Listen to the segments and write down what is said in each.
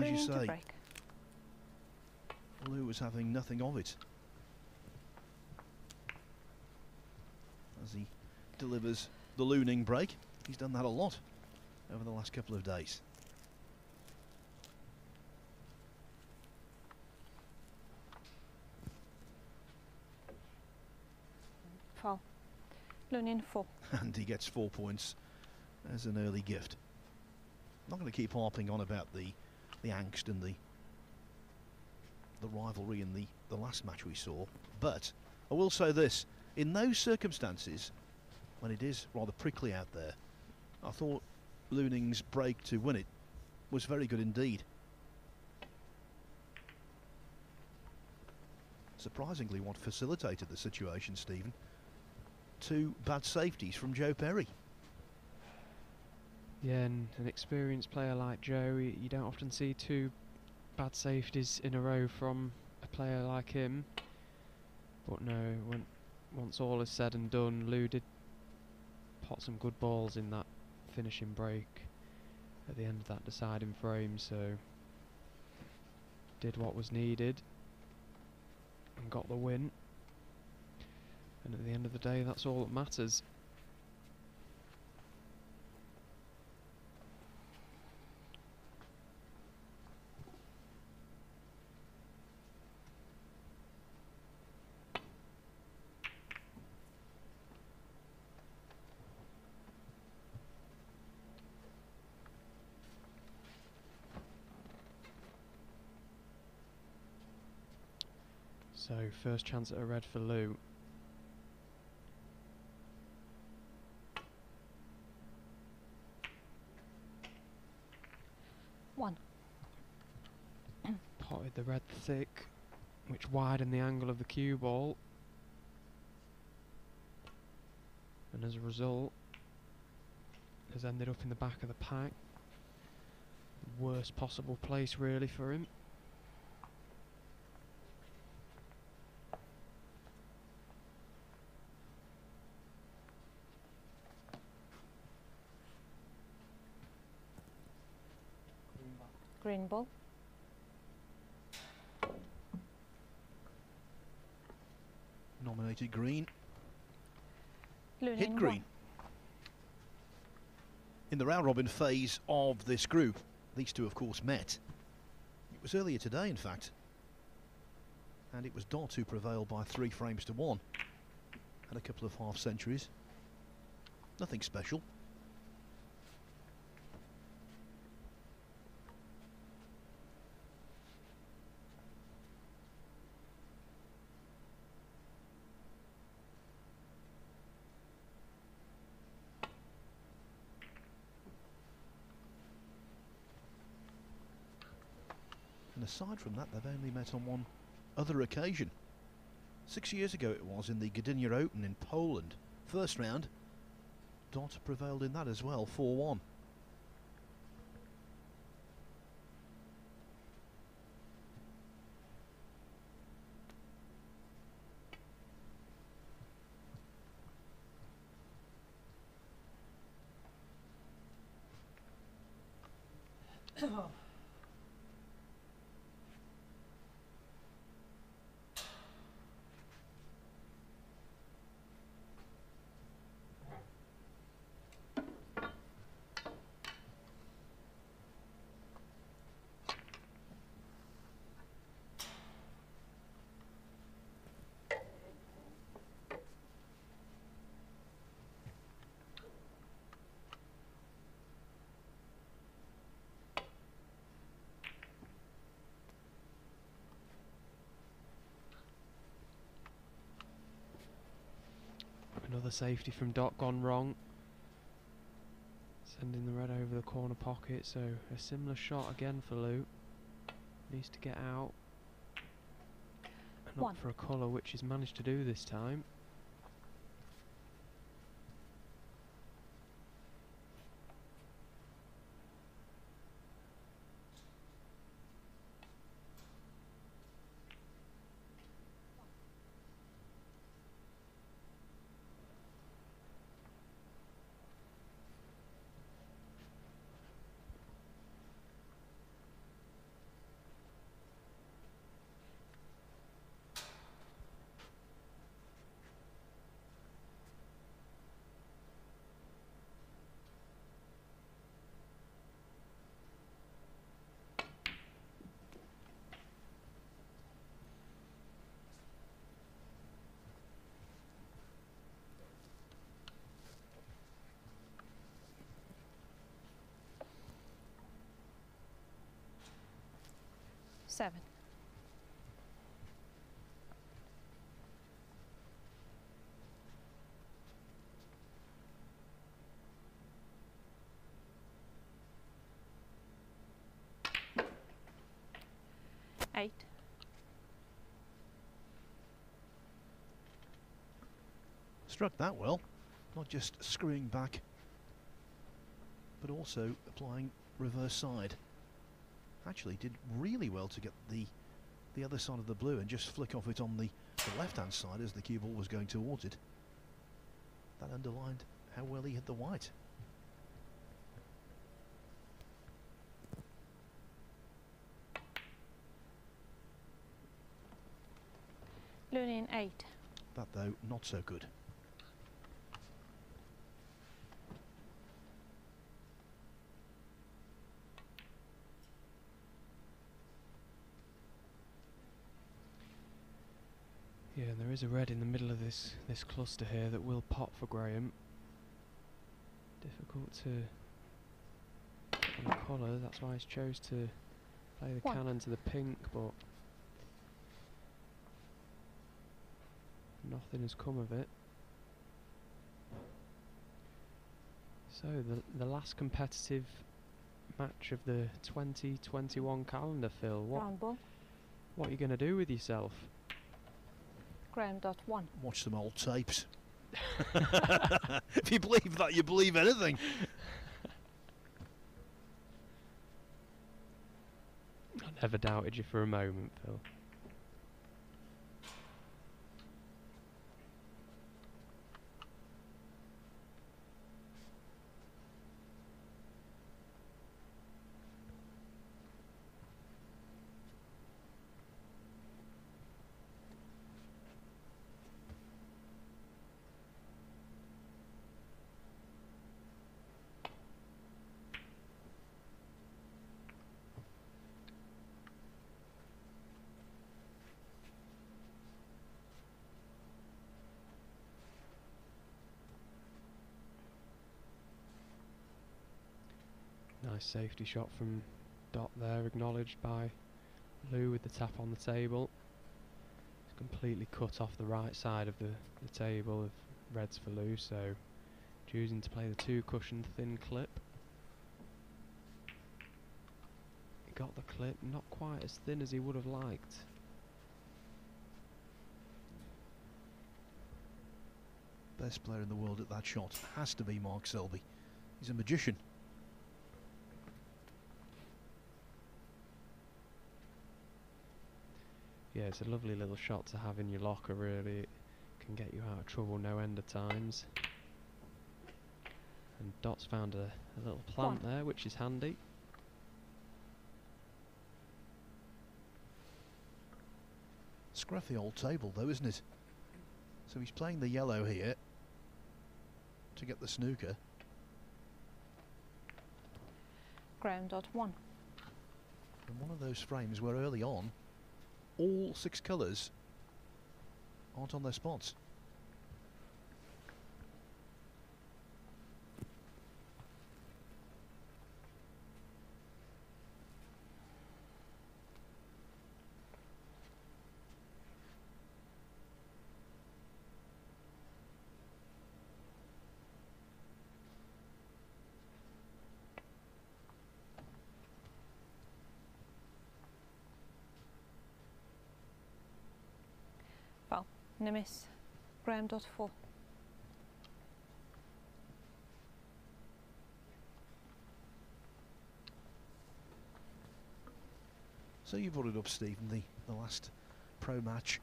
as you say, break. Lou was having nothing of it as he delivers the Ning break. He's done that a lot over the last couple of days. Foul. Ning 4. And he gets 4 points as an early gift. I'm not going to keep harping on about the angst and the rivalry in the last match we saw, but I will say this: in those circumstances, when it is rather prickly out there, I thought Ning's break to win it was very good indeed. Surprisingly, what facilitated the situation, Stephen? 2 bad safeties from Joe Perry. Yeah, and an experienced player like Joe, you don't often see 2 bad safeties in a row from a player like him. But no, once all is said and done, Lou did pot some good balls in that finishing break at the end of that deciding frame, so did what was needed and got the win. And at the end of the day, that's all that matters. So, first chance at a red for Lou. One. Potted the red thick, which widened the angle of the cue ball. And as a result, has ended up in the back of the pack. Worst possible place really for him. Green ball. Nominated green. Ning Hit green. In the round robin phase of this group, these two of course met. It was earlier today, in fact, and it was Dott who prevailed by 3 frames to 1. Had a couple of half centuries. Nothing special. And aside from that, they've only met on one other occasion. 6 years ago it was in the Gdynia Open in Poland. First round, Dott prevailed in that as well, 4-1. Another safety from Dott gone wrong. Sending the red over the corner pocket, so a similar shot again for Lou. Needs to get out. And opt for a colour, which he's managed to do this time. 7. Eight. Struck that well, not just screwing back, but also applying reverse side. Actually did really well to get the other side of the blue and just flick off it on the left hand side as the cue ball was going towards it. That underlined how well he hit the white. Lunin 8. That though not so good. Yeah, and there is a red in the middle of this cluster here that will pop for Graeme. Difficult to get the colour, that's why he's chose to play the 1. cannon to the pink, but nothing has come of it. So the last competitive match of the 2021 calendar, Phil. Round ball. What are you going to do with yourself? Graeme Dott 1. Watch some old tapes. If you believe that, you believe anything. I never doubted you for a moment, Phil. Nice safety shot from Dott there, acknowledged by Lou with the tap on the table. He's completely cut off the right side of the table of reds for Lou, so choosing to play the 2 cushion thin clip. He got the clip, not quite as thin as he would have liked. Best player in the world at that shot has to be Mark Selby. He's a magician. Yeah, it's a lovely little shot to have in your locker, really. It can get you out of trouble no end of times. And Dott's found a little plant there, which is handy. Scruffy old table though, isn't it? So he's playing the yellow here to get the snooker. Graeme Dott 1. And one of those frames where early on all 6 colours aren't on their spots. Foul. Nimis. Graeme Dott 4. So you brought it up, Stephen, the last pro match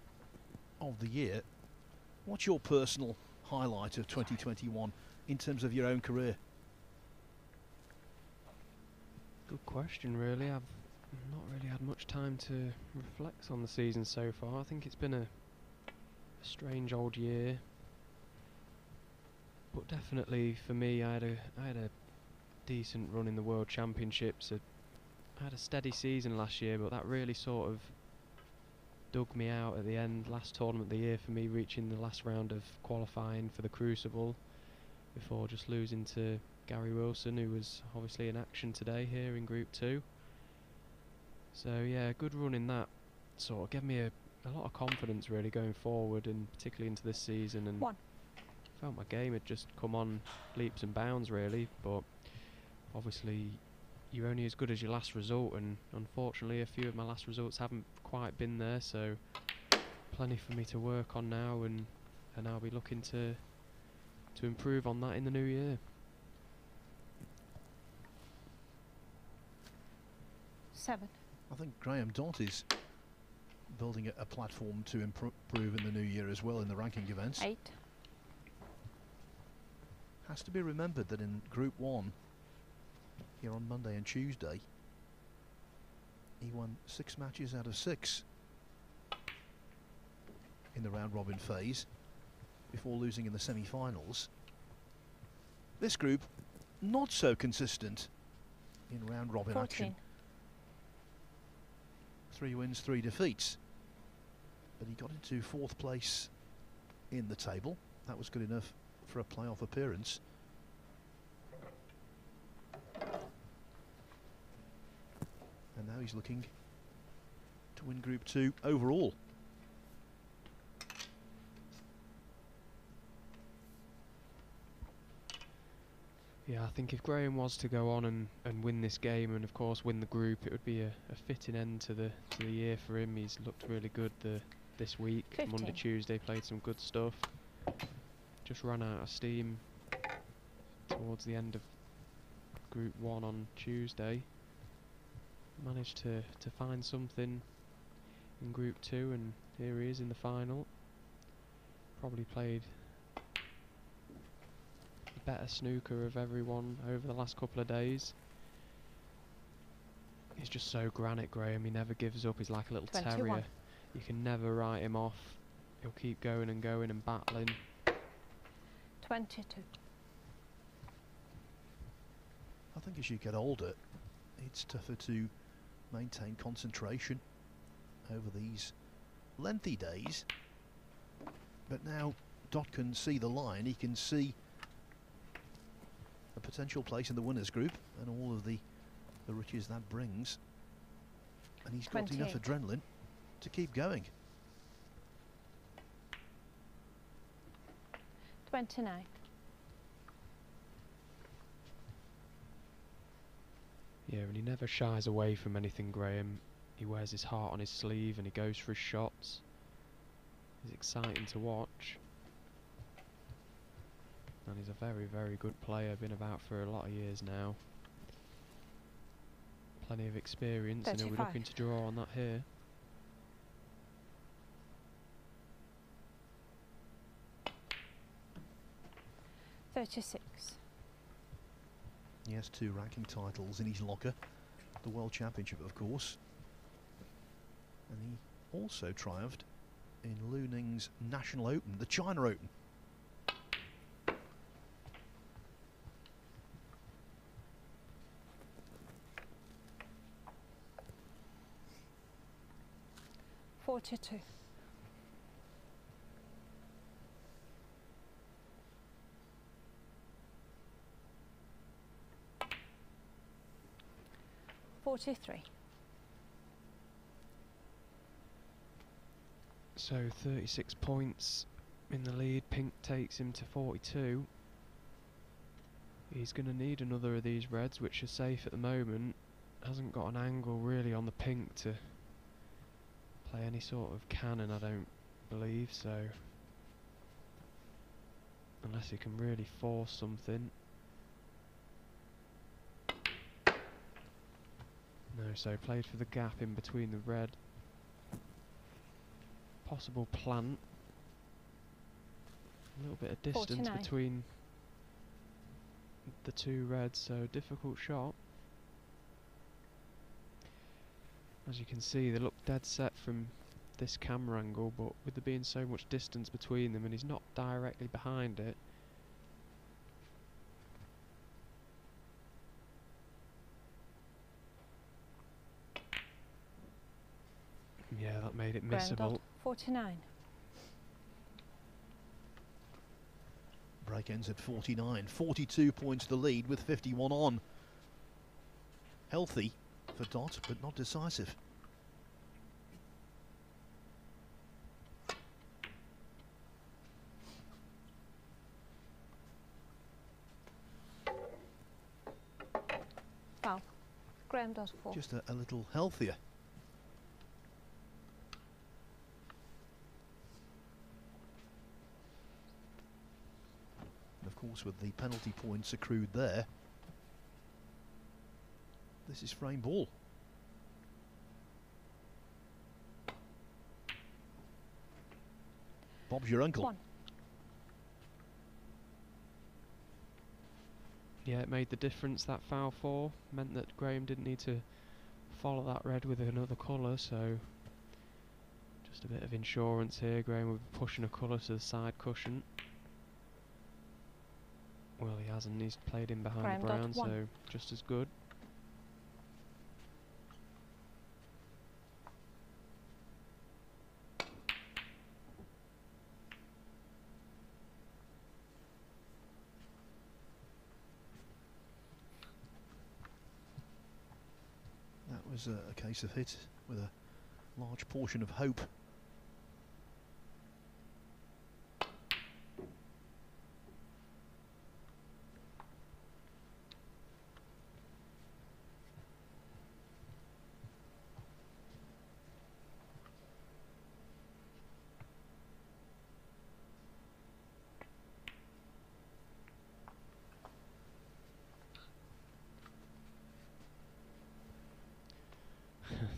of the year. What's your personal highlight of 2021 in terms of your own career? Good question, really. I've not really had much time to reflect on the season so far. I think it's been a strange old year, but definitely for me, I had a decent run in the World Championships. I had a steady season last year, but that really sort of dug me out at the end. Last tournament of the year for me, reaching the last round of qualifying for the Crucible before just losing to Gary Wilson, who was obviously in action today here in Group 2. So yeah, good run in that sort of gave me a lot of confidence really going forward, and particularly into this season, and felt my game had just come on leaps and bounds really. But obviously you're only as good as your last result, and unfortunately a few of my last results haven't quite been there, so plenty for me to work on now, and I'll be looking to improve on that in the new year. 7. I think Graeme Dott is building a platform to improve in the new year as well in the ranking events. 8. Has to be remembered that in Group 1 here on Monday and Tuesday he won 6 matches out of 6 in the round robin phase before losing in the semi-finals. This group not so consistent in round robin 14. action. 3 wins, 3 defeats, but he got into 4th place in the table. That was good enough for a playoff appearance. And now he's looking to win Group 2 overall. Yeah, I think if Graeme was to go on and win this game, and of course win the group, it would be a fitting end to the year for him. He's looked really good this week. 15. Monday, Tuesday played some good stuff. Just ran out of steam towards the end of Group 1 on Tuesday. Managed to find something in Group 2, and here he is in the final. Probably played the better snooker of everyone over the last couple of days. He's just so granite, Graeme. He never gives up. He's like a little 21. terrier. You can never write him off. He'll keep going and going and battling. 22. I think as you get older, it's tougher to maintain concentration over these lengthy days. But now Dott can see the line. He can see a potential place in the winners group and all of the riches that brings. And he's got enough 28. adrenaline to keep going. 29. Yeah, and he never shies away from anything, Graeme. He wears his heart on his sleeve and he goes for his shots. He's exciting to watch. And he's a very, very good player, been about for a lot of years now. Plenty of experience, and he'll be 35. looking to draw on that here. $36. He has 2 ranking titles in his locker. The World Championship, of course. And he also triumphed in Ning's National Open, the China Open. $42. $43. So 36 points in the lead. Pink takes him to 42. He's going to need another of these reds, which are safe at the moment. Hasn't got an angle really on the pink to play any sort of cannon, I don't believe, so unless he can really force something. No, so played for the gap in between the red. Possible plant. A little bit of distance 49. between the 2 reds, so difficult shot. As you can see, they look dead set from this camera angle, but with there being so much distance between them and he's not directly behind it, yeah, that made it Graeme missable. Dott, 49. Break ends at 49. 42 points the lead with 51 on. Healthy for Dott, but not decisive. Foul. Graeme Dott 4. Just a little healthier. And of course, with the penalty points accrued there, this is frame ball. Bob's your uncle. 1. Yeah, it made the difference, that foul 4. Meant that Graeme didn't need to follow that red with another colour, so just a bit of insurance here. Graeme will be pushing a colour to the side cushion. Well, he hasn't, he's played in behind Graeme the Dott brown, 1. so just as good. That was a case of hit with a large portion of hope.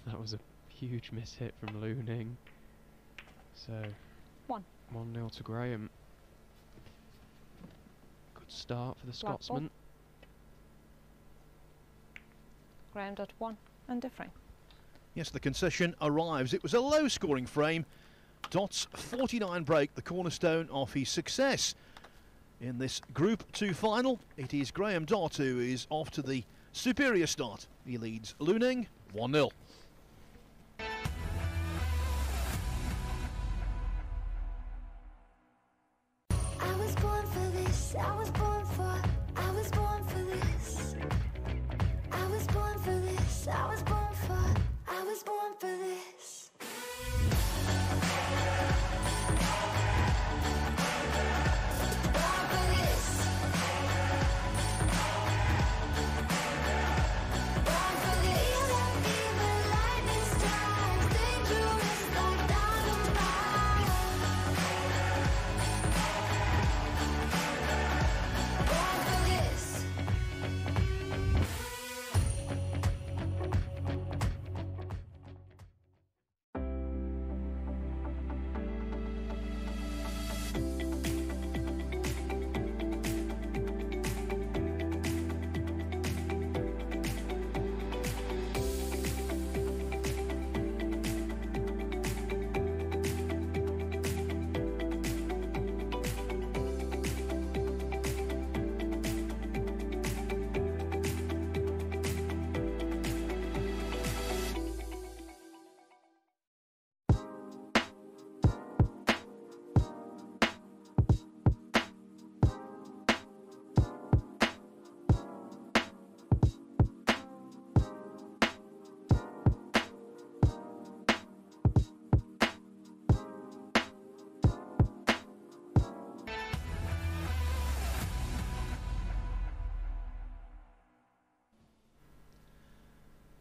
That was a huge miss hit from Ning. So 1-0 to Graeme. Good start for the Scotsman. Graeme Dott 1 and a frame. Yes, the concession arrives. It was a low-scoring frame. Dott's 49 break, the cornerstone of his success in this Group 2 final. It is Graeme Dott who is off to the superior start. He leads Ning 1-0.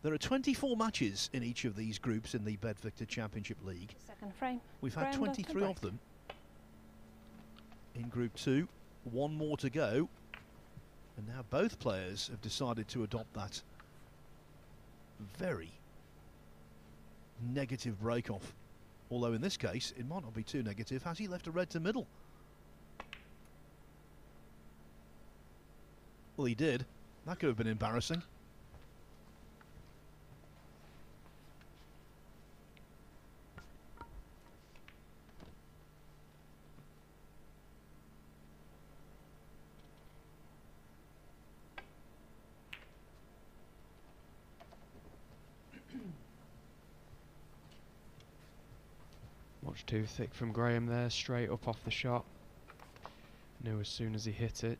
There are 24 matches in each of these groups in the Bet-Victor Championship League. Second frame. We've had Graeme Dott 23 of them in Group 2. One more to go. And now both players have decided to adopt that very negative break-off. Although in this case, it might not be too negative. Has he left a red to middle? Well, he did. That could have been embarrassing. Much too thick from Graeme there, straight up off the shot. Knew as soon as he hit it.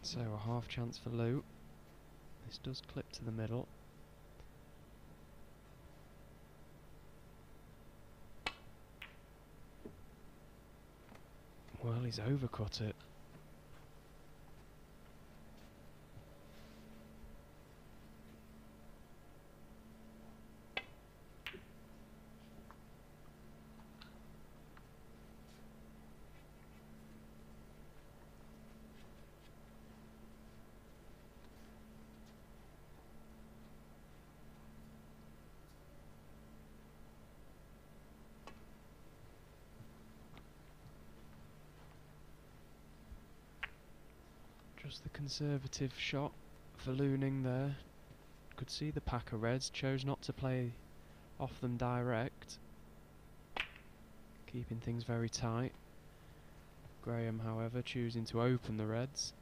So a half chance for Lou. This does clip to the middle. Well, he's overcut it. Just the conservative shot for Ning there. Could see the pack of reds, chose not to play off them direct, keeping things very tight. Graeme, however, choosing to open the reds.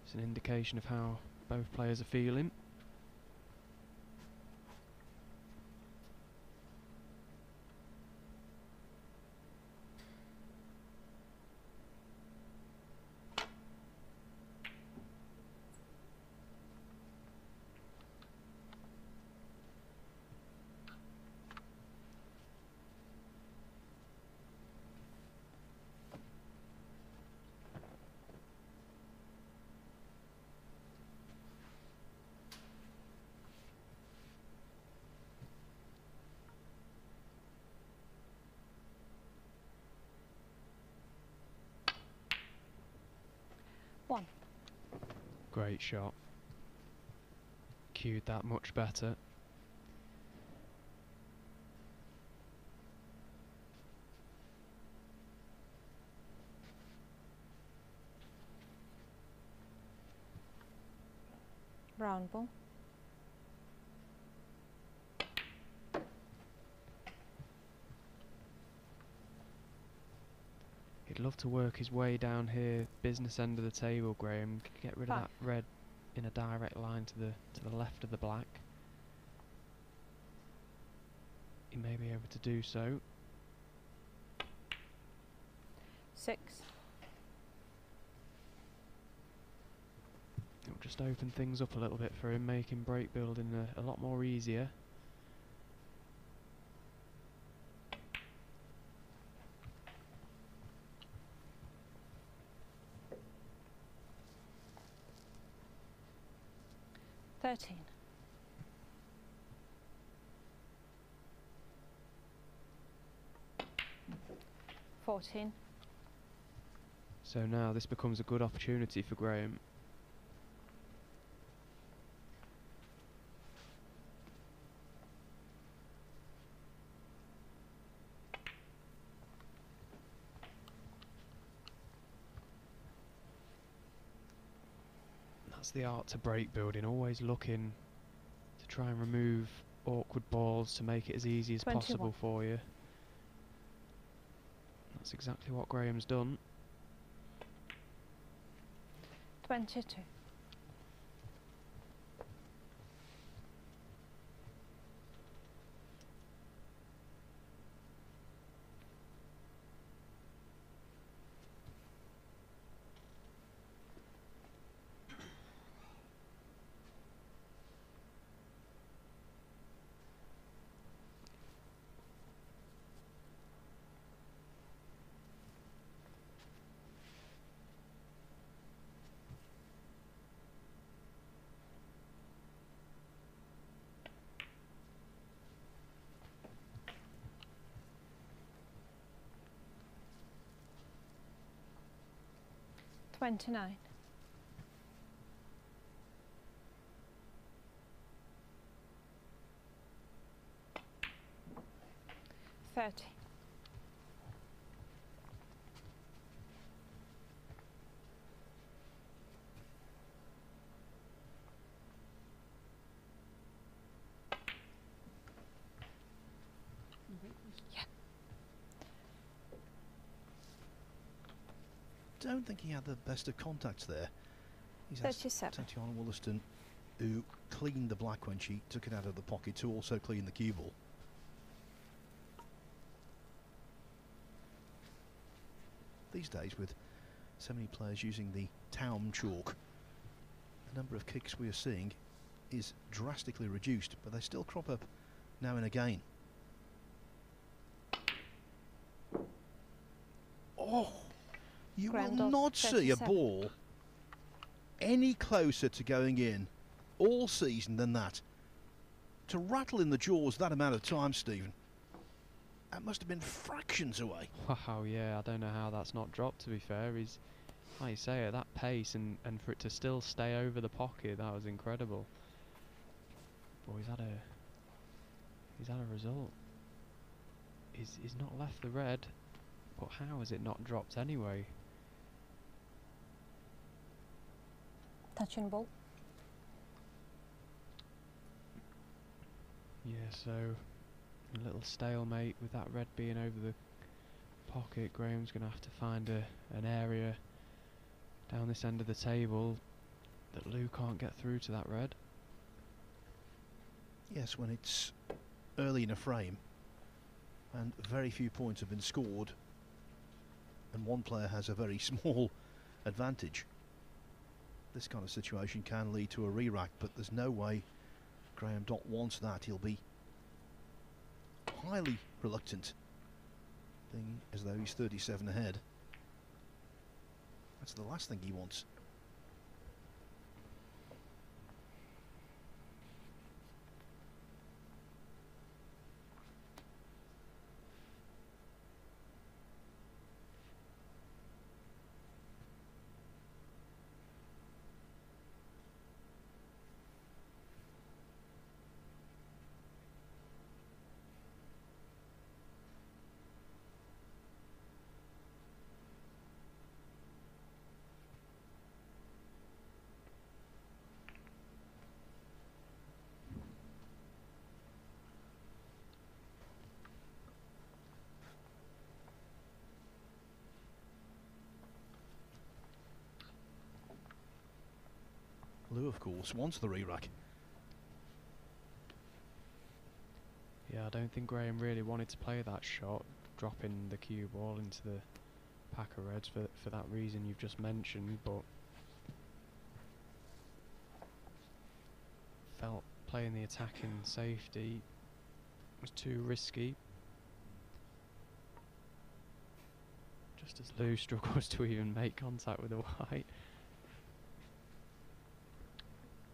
It's an indication of how both players are feeling. One. Great shot. Cued that much better. Round ball. He'd love to work his way down here, business end of the table, Graeme. Get rid of that red in a direct line to the left of the black. He may be able to do so. 6. It'll just open things up a little bit for him, making break building a lot more easier. Thirteen. 14. So now this becomes a good opportunity for Graeme. That's the art to break building, always looking to try and remove awkward balls to make it as easy as 21. possible for you. That's exactly what Graeme's done. 22. $29. 30. Don't think he had the best of contacts there. He's 37. Tatiana Wollaston, who cleaned the black when she took it out of the pocket, to also clean the cue ball. These days, with so many players using the Taum chalk, the number of kicks we are seeing is drastically reduced, but they still crop up now and again. Oh, you Graeme will Dott, not see a 37. ball any closer to going in all season than that. To rattle in the jaws that amount of time, Stephen, that must have been fractions away. Wow, yeah, I don't know how that's not dropped, to be fair. He's, like you say, at that pace, and for it to still stay over the pocket, that was incredible. But he's had a result. He's not left the red, but how has it not dropped anyway? Touching ball. Yeah, so a little stalemate with that red being over the pocket. Graham's going to have to find an area down this end of the table that Lou can't get through to that red. Yes, when it's early in a frame and very few points have been scored and one player has a very small advantage, this kind of situation can lead to a re-rack, but there's no way Graeme Dott wants that. He'll be highly reluctant, being as though he's 37 ahead. That's the last thing he wants. Lou, of course, wants the re-rack. Yeah, I don't think Graham really wanted to play that shot, dropping the cue ball into the pack of reds for that reason you've just mentioned, but felt playing the attacking safety was too risky. Just as Lou struggles to even make contact with the white.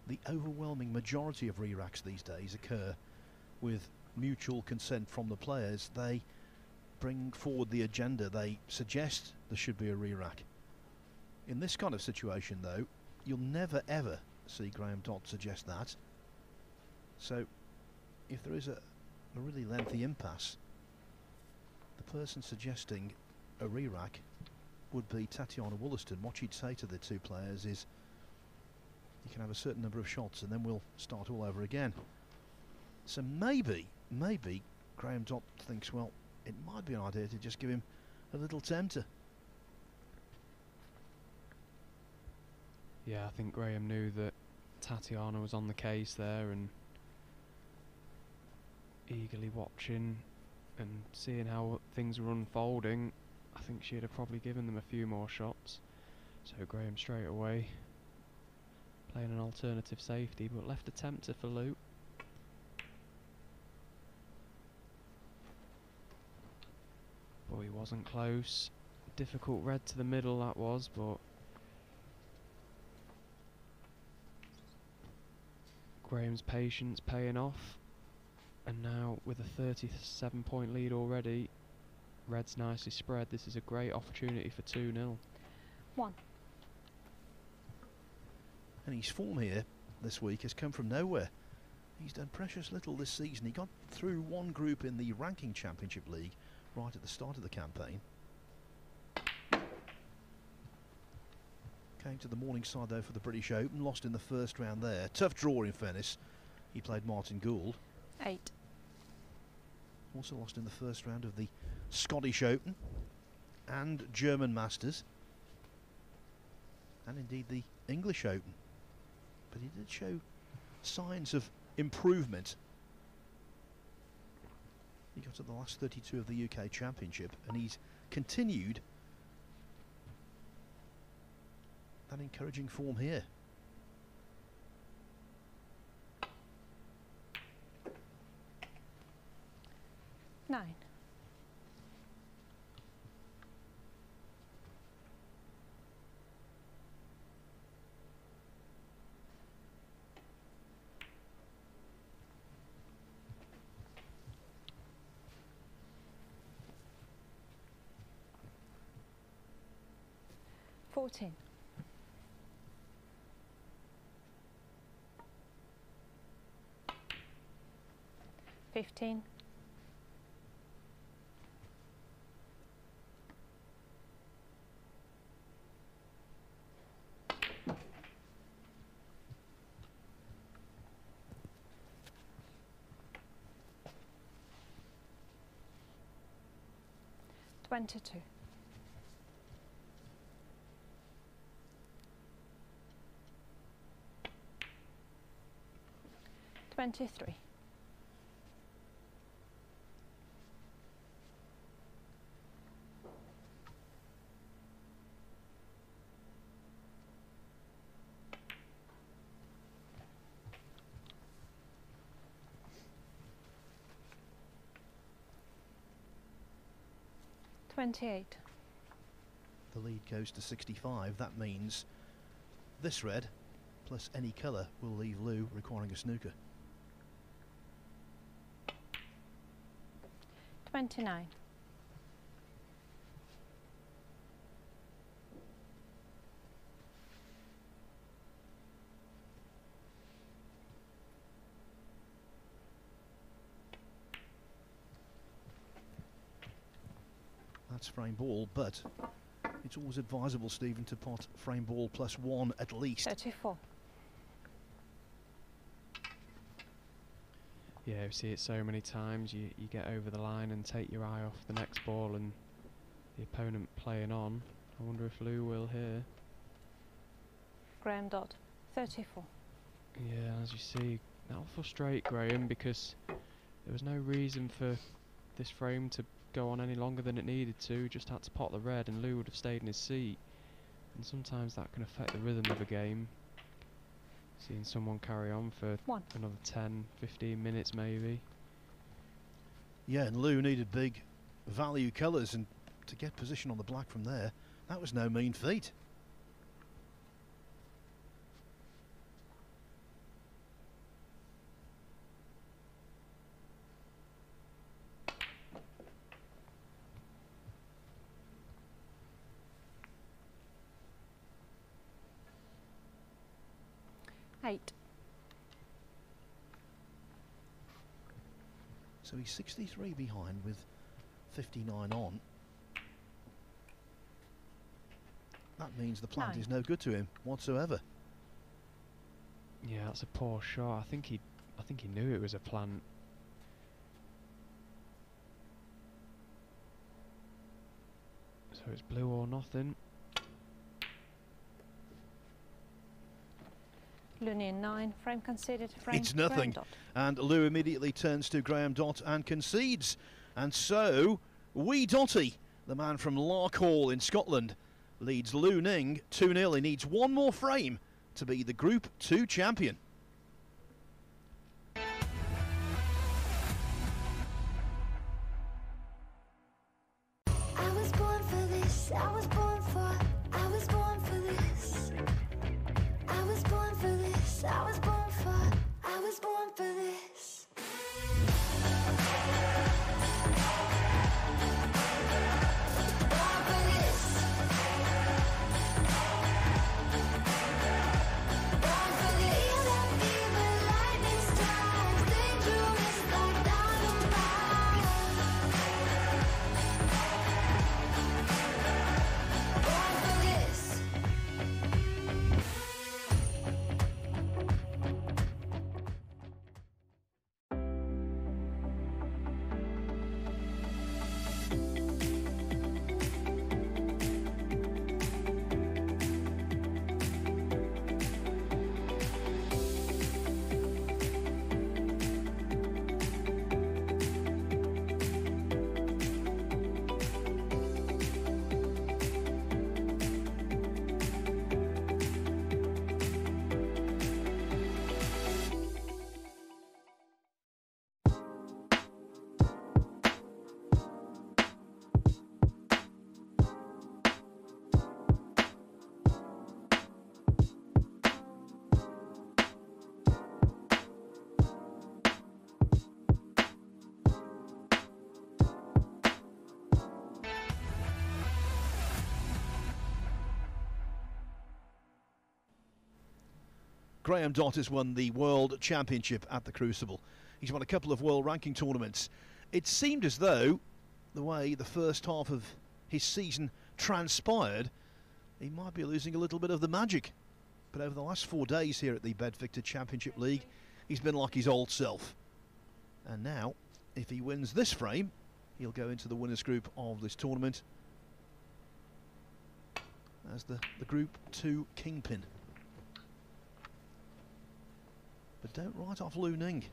The overwhelming majority of re-racks these days occur with mutual consent from the players. They bring forward the agenda, they suggest there should be a re-rack. In this kind of situation though, you'll never ever see Graeme Dott suggest that. So if there is a really lengthy impasse, the person suggesting a re-rack would be Tatiana Wollaston. What she'd say to the two players is, you can have a certain number of shots and then we'll start all over again. So maybe Graeme Dott thinks, well, it might be an idea to just give him a little tempter. Yeah, I think Graham knew that Tatiana was on the case there and eagerly watching and seeing how things were unfolding. I think she'd have probably given them a few more shots. So Graham straight away playing an alternative safety, but left a tempter for Lou. But he wasn't close. Difficult red to the middle that was, but Graham's patience paying off. And now with a 37-point lead already, red's nicely spread. This is a great opportunity for 2-0. 1. And his form here this week has come from nowhere. He's done precious little this season. He got through one group in the ranking championship league right at the start of the campaign. Came to the morning side though for the British Open, lost in the first round there. Tough draw in fairness. He played Martin Gould. 8. Also lost in the first round of the Scottish Open and German Masters. And indeed the English Open. But he did show signs of improvement. He got to the last 32 of the UK Championship and he's continued that encouraging form here. 14. 15. 22. 23. 28. The lead goes to 65. That means this red plus any colour will leave Lou requiring a snooker. 29. 'That's frame ball, but it's always advisable, Stephen, to pot frame ball plus 1 at least. 34. Yeah, we see it so many times. You get over the line and take your eye off the next ball and the opponent playing on. I wonder if Lou will here. Graeme Dott, 34. Yeah, as you see, that'll frustrate Graeme because there was no reason for this frame to go on any longer than it needed to. Just had to pot the red and Lou would have stayed in his seat. And sometimes that can affect the rhythm of a game. Seeing someone carry on for another 10, 15 minutes maybe. Yeah, and Lou needed big value colours, and to get position on the black from there, that was no mean feat. So he's 63 behind with 59 on. That means the plant is no good to him whatsoever. Yeah, that's a poor shot. I think he knew it was a plant. So it's blue or nothing. Ning 9, frame conceded, frame It's nothing. And Lou immediately turns to Graeme Dott and concedes. And so, wee Dotty, the man from Larkhall in Scotland, leads Lou Ning 2-0. He needs one more frame to be the Group 2 champion. I was born for this, I was born for this. I was born for this, I was born for this. Born for this. Graeme Dott has won the World Championship at the Crucible. He's won a couple of world ranking tournaments. It seemed as though, the way the first half of his season transpired, he might be losing a little bit of the magic. But over the last 4 days here at the Bedford Championship League, he's been like his old self. And now, if he wins this frame, he'll go into the winners group of this tournament as the Group 2 kingpin. But don't write off Ning.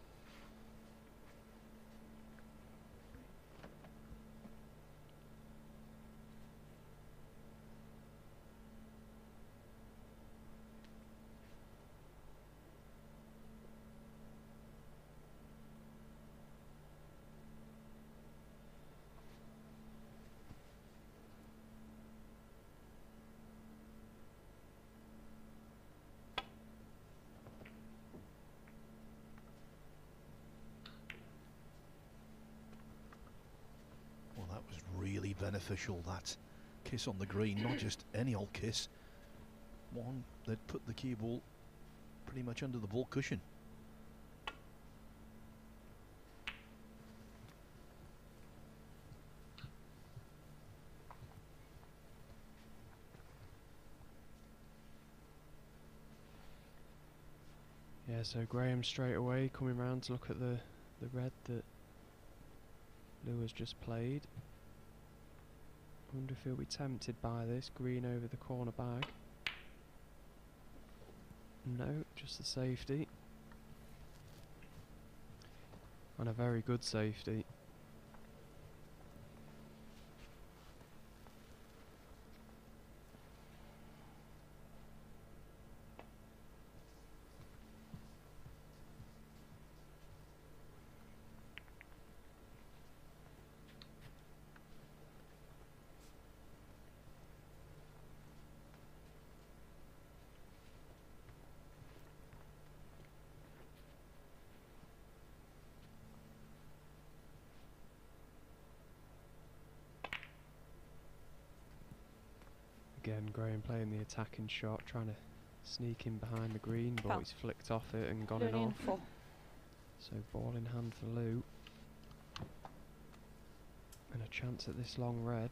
Really beneficial, that kiss on the green, not just any old kiss, one that put the cue ball pretty much under the ball cushion. Yeah, so Graeme straight away coming round to look at the red that Lou has just played. Wonder if he'll be tempted by this green over the corner bag. No, just the safety. And a very good safety. Again, Graeme playing the attacking shot, trying to sneak in behind the green, but he's flicked off it and gone in off. So ball in hand for Lou. And a chance at this long red.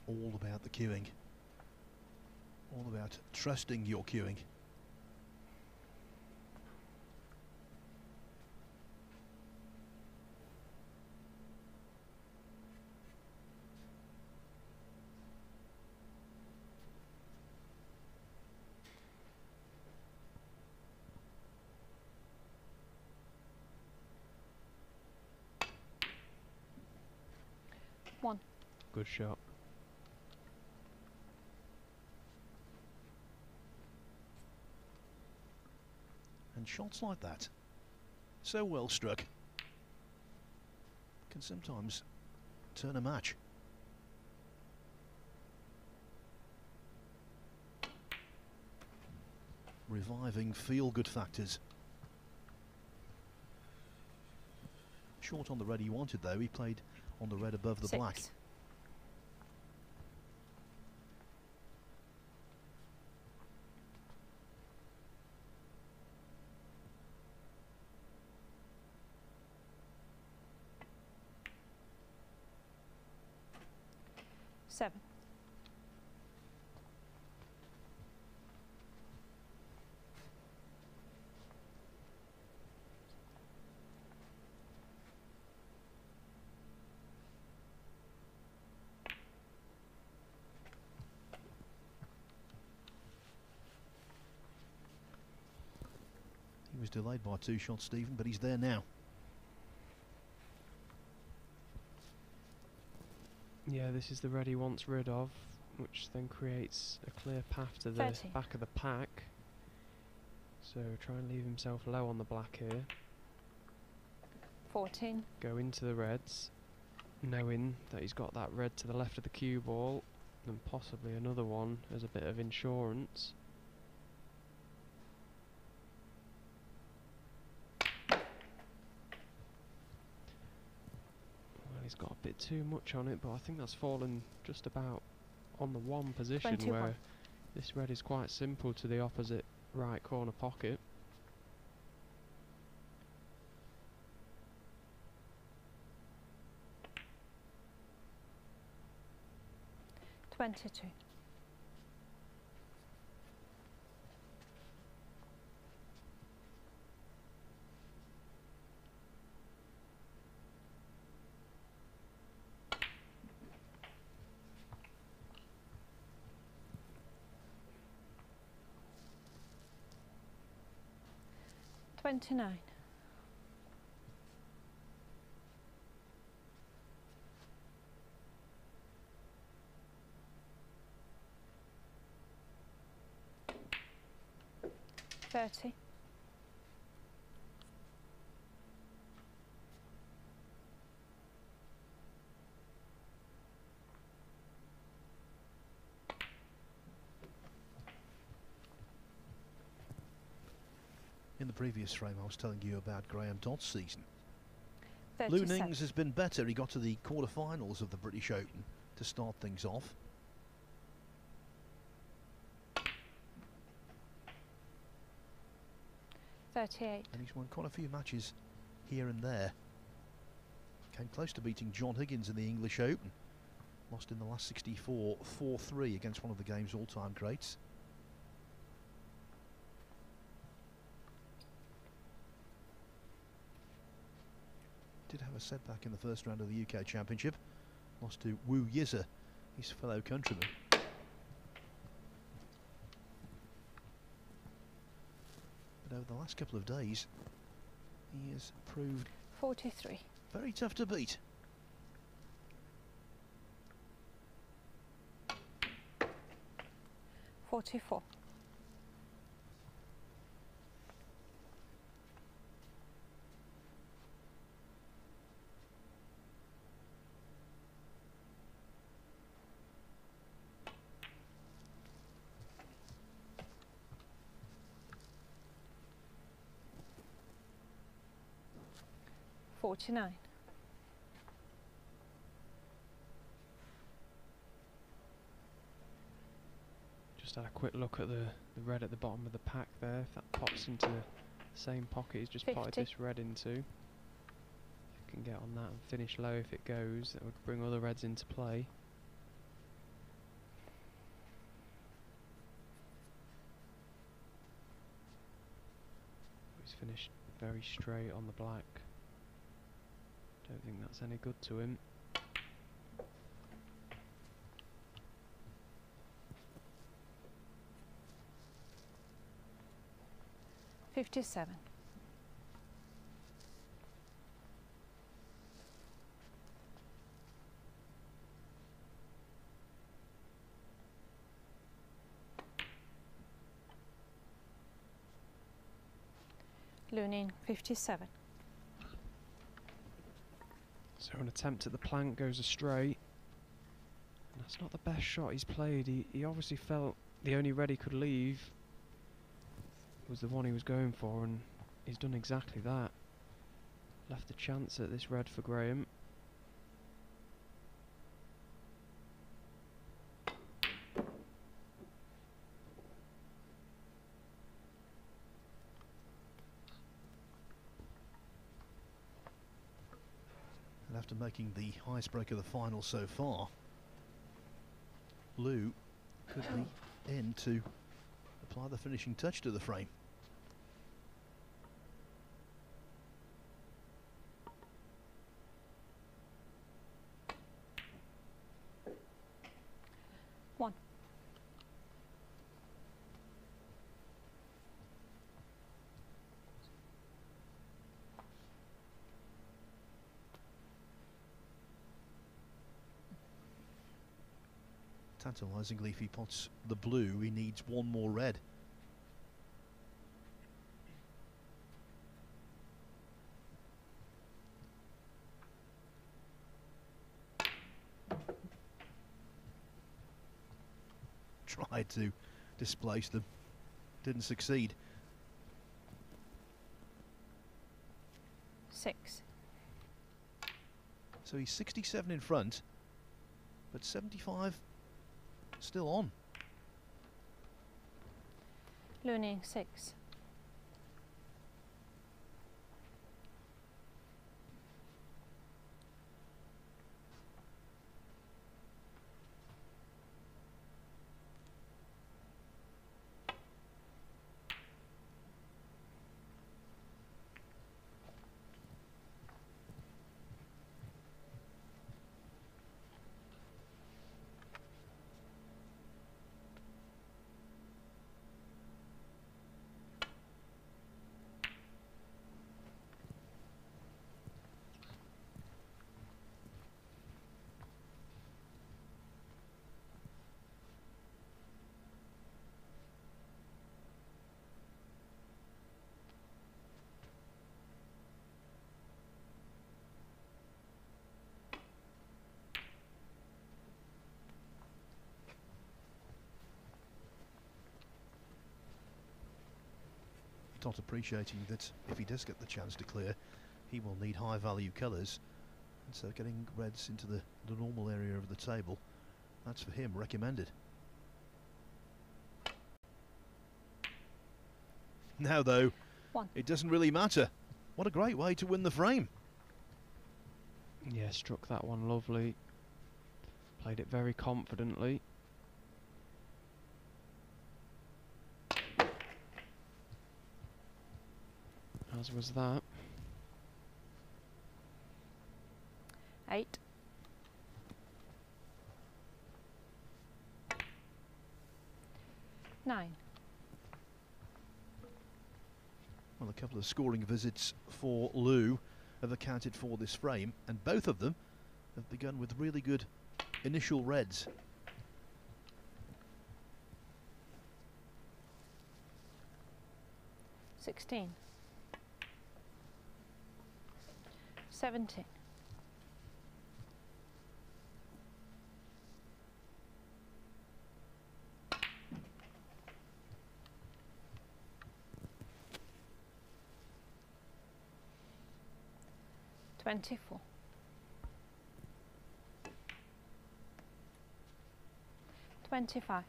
All about the cueing. All about trusting your cueing. One. Good shot. And shots like that, so well struck, can sometimes turn a match. Reviving feel-good factors. Short on the red he wanted though, he played on the red above the black. 7. He was delayed by 2 shots, Stephen, but he's there now. Yeah, this is the red he wants rid of, which then creates a clear path to the 30. back of the pack. So try and leave himself low on the black here. 14. Go into the reds, knowing that he's got that red to the left of the cue ball, and possibly another one as a bit of insurance. Well, he's got a bit too much on it, but I think that's fallen just about on the one position 21. where this red is quite simple to the opposite right corner pocket. Twenty-two. 29. 30. 'In the previous frame I was telling you about Graeme Dott's season. 37. Ning's has been better. He got to the quarter-finals of the British Open to start things off. $38. And he's won quite a few matches here and there. Came close to beating John Higgins in the English Open. Lost in the last 64, 4-3 against one of the game's all-time greats. Did have a setback in the first round of the UK Championship. Lost to Wu Yiza, his fellow countryman. But over the last couple of days, he has proved 43. very tough to beat. $44. 49. 'Just had a quick look at the red at the bottom of the pack there. If that pops into the same pocket he's just 50. potted this red into. If you can get on that and finish low if it goes, that would bring other reds into play. He's finished very straight on the black. Don't think that's any good to him. $57. Ning, 57. So an attempt at the plank goes astray. And that's not the best shot he's played. He obviously felt the only red he could leave was the one he was going for, and he's done exactly that. Left a chance at this red for Graeme. And after making the highest break of the final so far, Blue could be in to apply the finishing touch to the frame. One. Tantalisingly, if he pots the blue, he needs one more red. Tried to displace them, didn't succeed. 6. So he's 67 in front, but 75 still on. Luning 6. Dott appreciating that if he does get the chance to clear, he will need high value colours, and so getting reds into the normal area of the table, that's for him recommended. Now though, 1. it doesn't really matter. What a great way to win the frame. Yeah, struck that one lovely. Played it very confidently. As was that. 8. 9. Well, a couple of scoring visits for Lou have accounted for this frame, and both of them have begun with really good initial reds. $16. 17. 24. 25.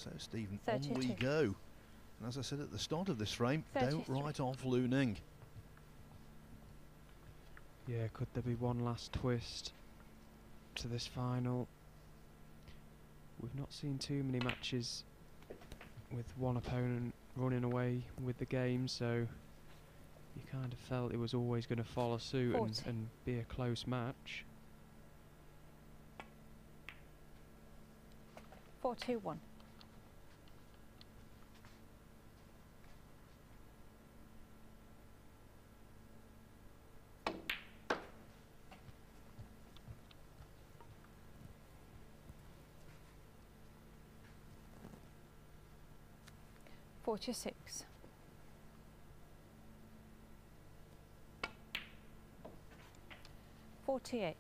'So Stephen, on we 32. go. And as I said at the start of this frame, don't 33. write off Lou Ning. Yeah, could there be one last twist to this final? We've not seen too many matches with one opponent running away with the game, so you kind of felt it was always going to follow suit 40. and be a close match. 41. 46. 48.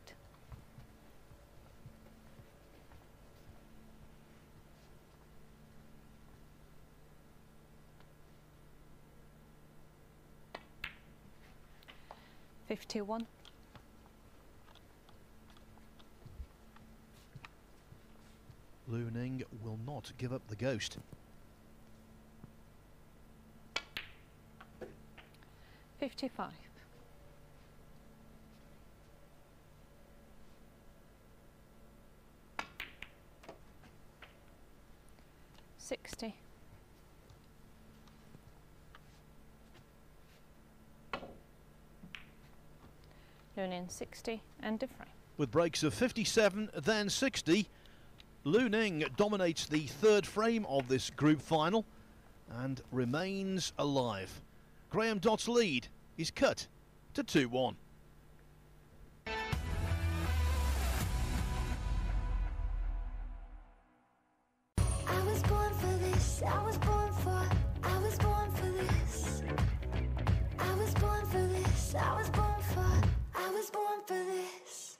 51. 'Lou Ning will not give up the ghost. 55. 60. 60 and different. With breaks of 57, then 60, Lou Ning dominates the third frame of this group final and remains alive. Graeme Dott's lead is cut to 2-1. I was born for this. I was born for. I was born for this. I was born for this. I was born for. I was born for this.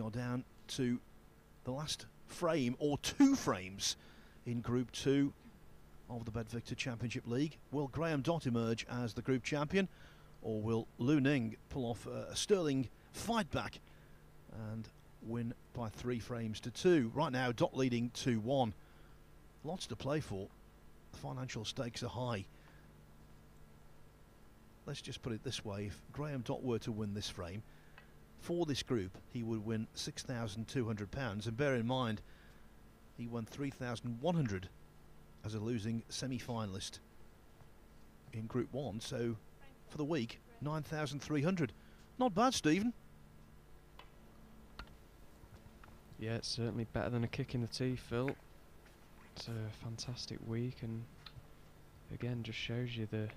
are down to the last frame, or 2 frames, in Group 2 of the Bet Victor Championship League. Will Graeme Dott emerge as the group champion, or will Ning pull off a sterling fight back and win by 3 frames to 2? Right now, Dott leading 2-1. Lots to play for. The financial stakes are high. Let's just put it this way: if Graeme Dott were to win this frame, for this group, he would win £6,200, and bear in mind, he won £3,100 as a losing semi-finalist in Group 1, so for the week, £9,300. Not bad, Stephen. Yeah, it's certainly better than a kick in the teeth, Phil. It's a fantastic week, and again, just shows you the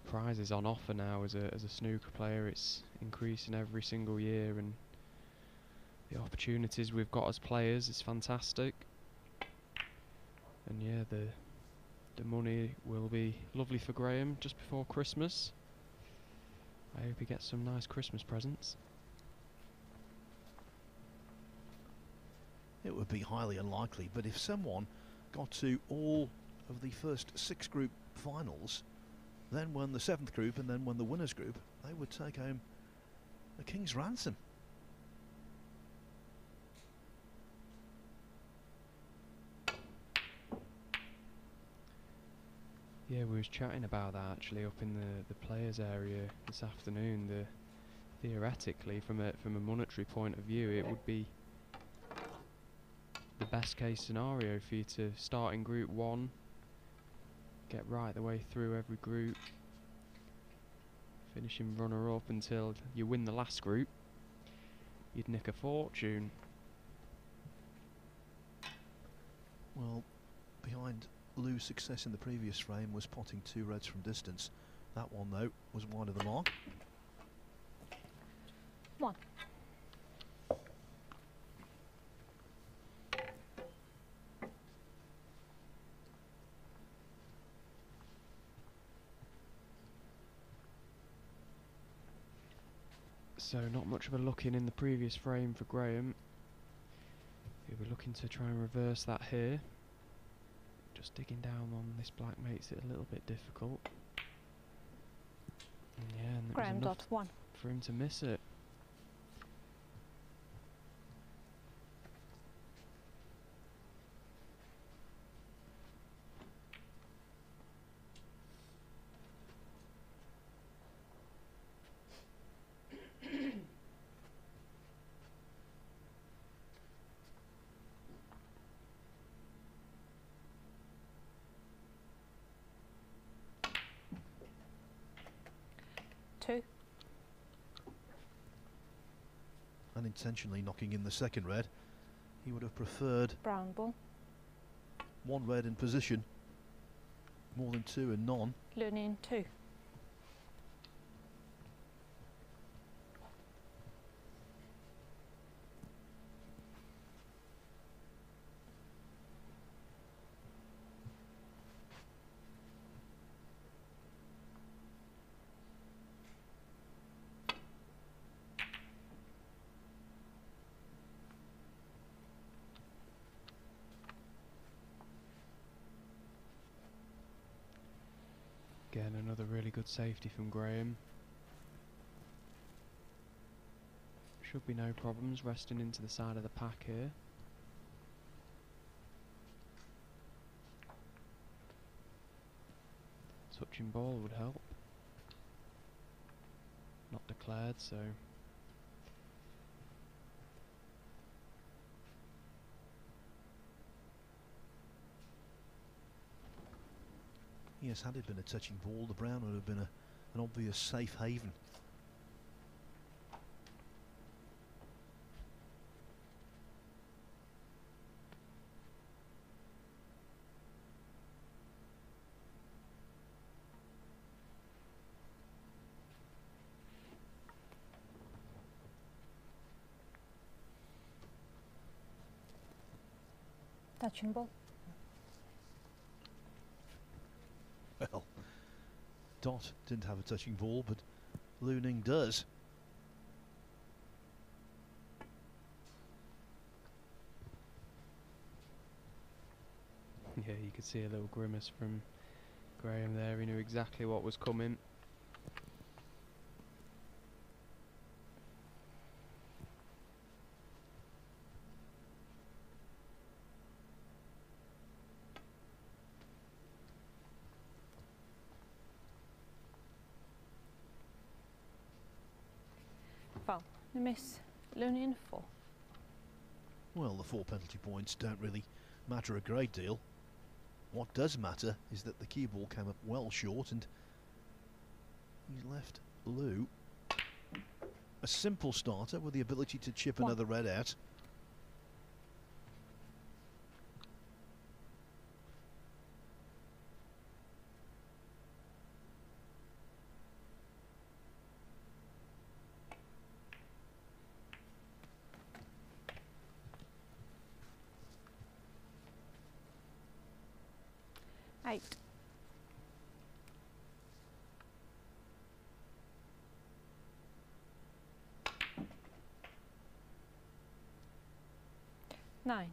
prizes on offer now as a snooker player. It's increasing every single year, and the opportunities we've got as players is fantastic. And yeah, the money will be lovely for Graeme just before Christmas. I hope he gets some nice Christmas presents. It would be highly unlikely, but if someone got to all of the first 6 group finals, then won the 7th group and then won the winners group, they would take home a king's ransom. Yeah, we was chatting about that actually up in the players area this afternoon. Theoretically, from a monetary point of view, it would be the best case scenario for you to start in Group 1, get right the way through every group, finishing runner-up until you win the last group. You'd nick a fortune. Well, behind Lou's success in the previous frame was potting 2 reds from distance. That one, though, was wide of the mark. 1. So not much of a look-in in the previous frame for Graeme. He'll be looking to try and reverse that here. Just digging down on this black makes it a little bit difficult. And yeah, and it was Graeme enough Dott 1. for him to miss it. Unintentionally knocking in the 2nd red. He would have preferred Brown ball. 1 red in position, more than 2 and none. Learning 2. Again, another really good safety from Graeme. Should be no problems resting into the side of the pack here. Touching ball would help. Not declared, so yes, had it been a touching ball, the brown would have been an obvious safe haven. Touching ball. Well, Dott didn't have a touching ball, but Ning does. you could see a little grimace from Graeme there. He knew exactly what was coming. Foul. The miss. Lunin 4. Well, the 4 penalty points don't really matter a great deal. What does matter is that the cue ball came up well short, and he's left Lou a simple starter with the ability to chip another red out. Eight. Nine.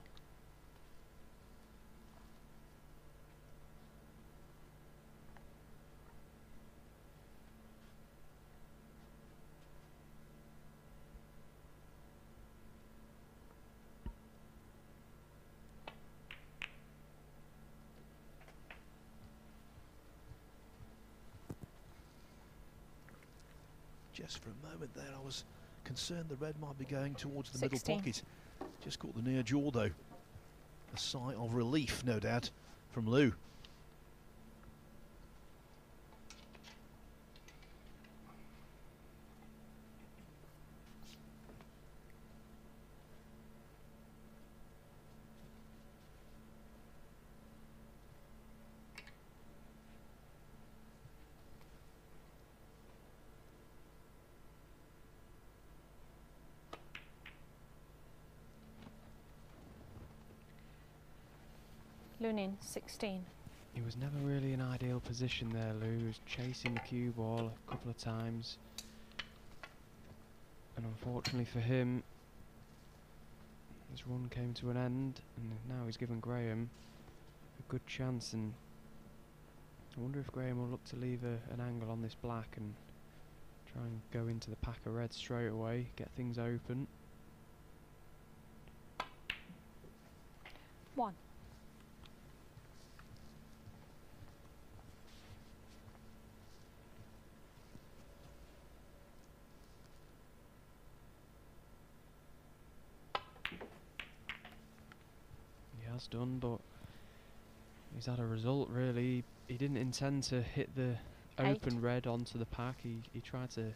Just for a moment there, I was concerned the red might be going towards the 16. middle pocket. Just caught the near jaw though. A sigh of relief, no doubt, from Lou. Lunin 16. He was never really in ideal position there, Lou. He was chasing the cue ball a couple of times. And unfortunately for him, his run came to an end, and now he's given Graeme a good chance. And I wonder if Graeme will look to leave an angle on this black and try and go into the pack of red straight away, get things open. 1. He has done, but he's had a result really. He didn't intend to hit the 8. open red onto the pack. He tried to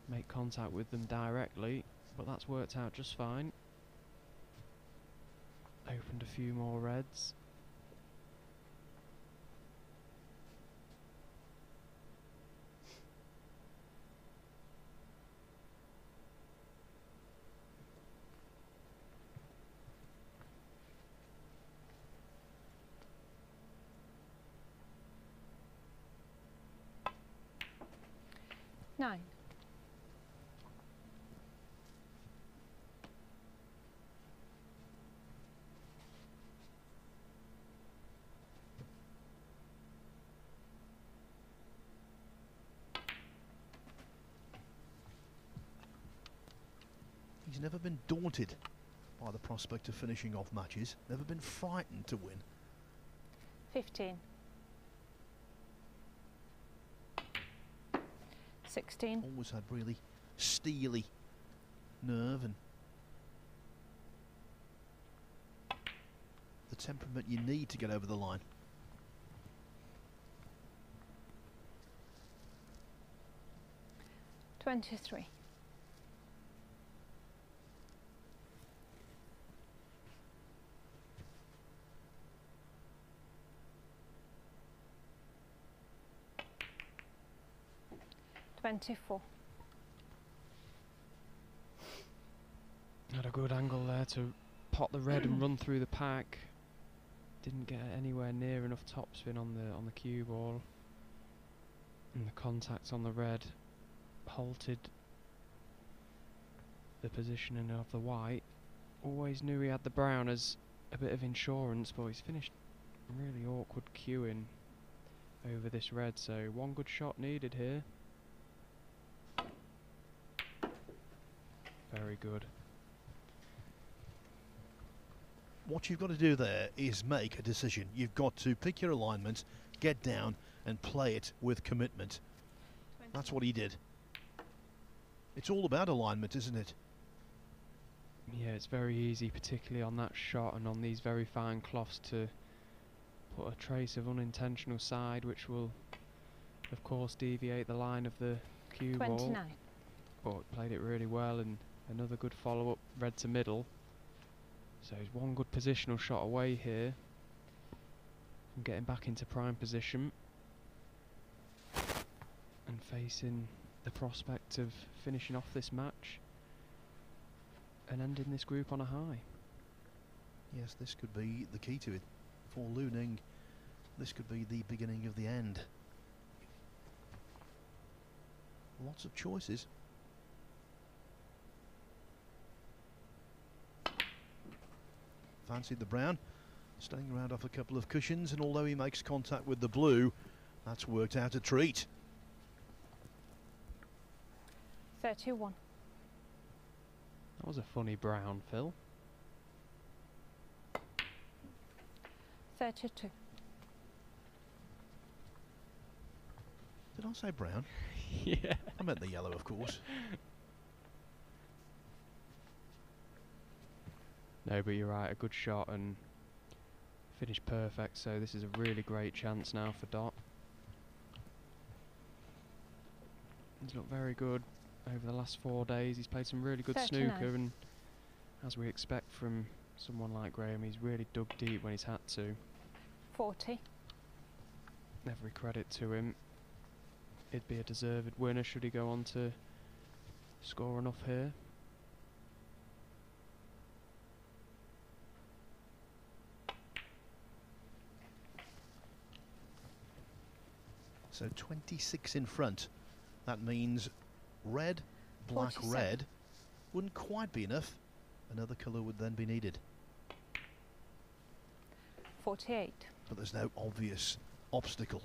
make contact with them directly, but that's worked out just fine. Opened a few more reds. Nine. He's never been daunted by the prospect of finishing off matches, never been frightened to win. 15. 16. Always had really steely nerve and the temperament you need to get over the line. $23. $24. Had a good angle there to pot the red and run through the pack. Didn't get anywhere near enough topspin on the cue ball, and the contact on the red halted the positioning of the white. Always knew he had the brown as a bit of insurance, but he's finished really awkward queuing over this red, so one good shot needed here. Very good. What you've got to do there is make a decision. You've got to pick your alignment, get down and play it with commitment. That's what he did. It's all about alignment, isn't it? Yeah, it's very easy, particularly on that shot and on these very fine cloths, to put a trace of unintentional side, which will of course deviate the line of the cue ball. 29. But played it really well, and another good follow-up, red to middle. So he's one good positional shot away here from getting back into prime position and facing the prospect of finishing off this match and ending this group on a high. Yes, this could be the key to it. For Lu Ning, this could be the beginning of the end. Lots of choices. Fancied the brown, staying around off a couple of cushions, and although he makes contact with the blue, that's worked out a treat. 31. That was a funny brown, Phil. 32. Did I say brown? Yeah. I meant the yellow, of course. No, but you're right, a good shot and finished perfect, so this is a really great chance now for Dott. He's looked very good over the last 4 days. He's played some really good 39. snooker, and as we expect from someone like Graeme, he's really dug deep when he's had to. 40. Every credit to him. He'd be a deserved winner should he go on to score enough here. So 26 in front. That means red, black, 47. red wouldn't quite be enough. Another colour would then be needed. 48. But there's no obvious obstacle.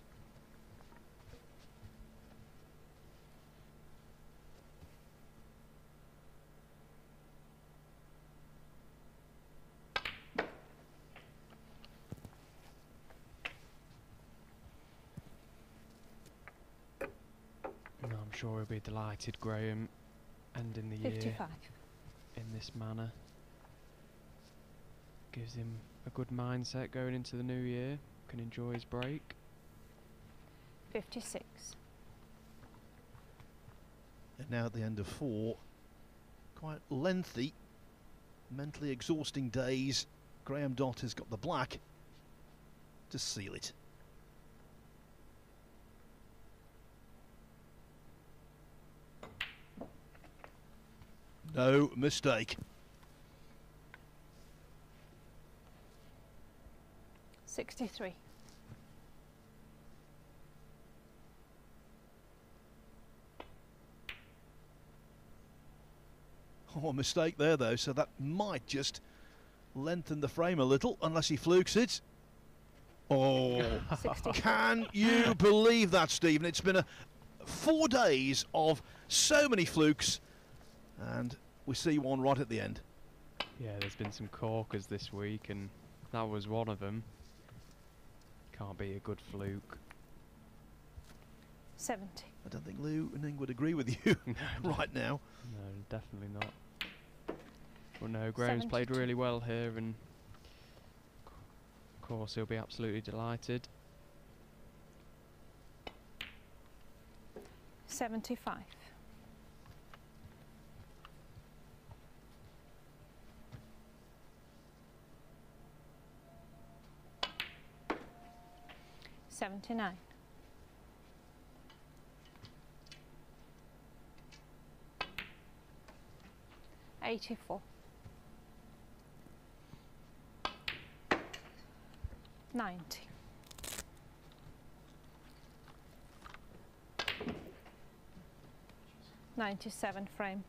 No, I'm sure he'll be delighted, Graeme, ending the year 55. in this manner. Gives him a good mindset going into the new year, can enjoy his break. 56. And now at the end of 4, quite lengthy, mentally exhausting days. Graeme Dott has got the black to seal it. No mistake. 63. Oh, a mistake there though, so that might just lengthen the frame a little, unless he flukes it. Oh, 60. can you believe that, Stephen? It's been 4 days of so many flukes, and we see one right at the end. Yeah, there's been some corkers this week, and that was one of them. Can't be a good fluke. 70. I don't think Lu Ning would agree with you right now. No, definitely not. Well, no, Graham's played 72. really well here, and of course he'll be absolutely delighted. 75. 79. 84. 90. 97 frame.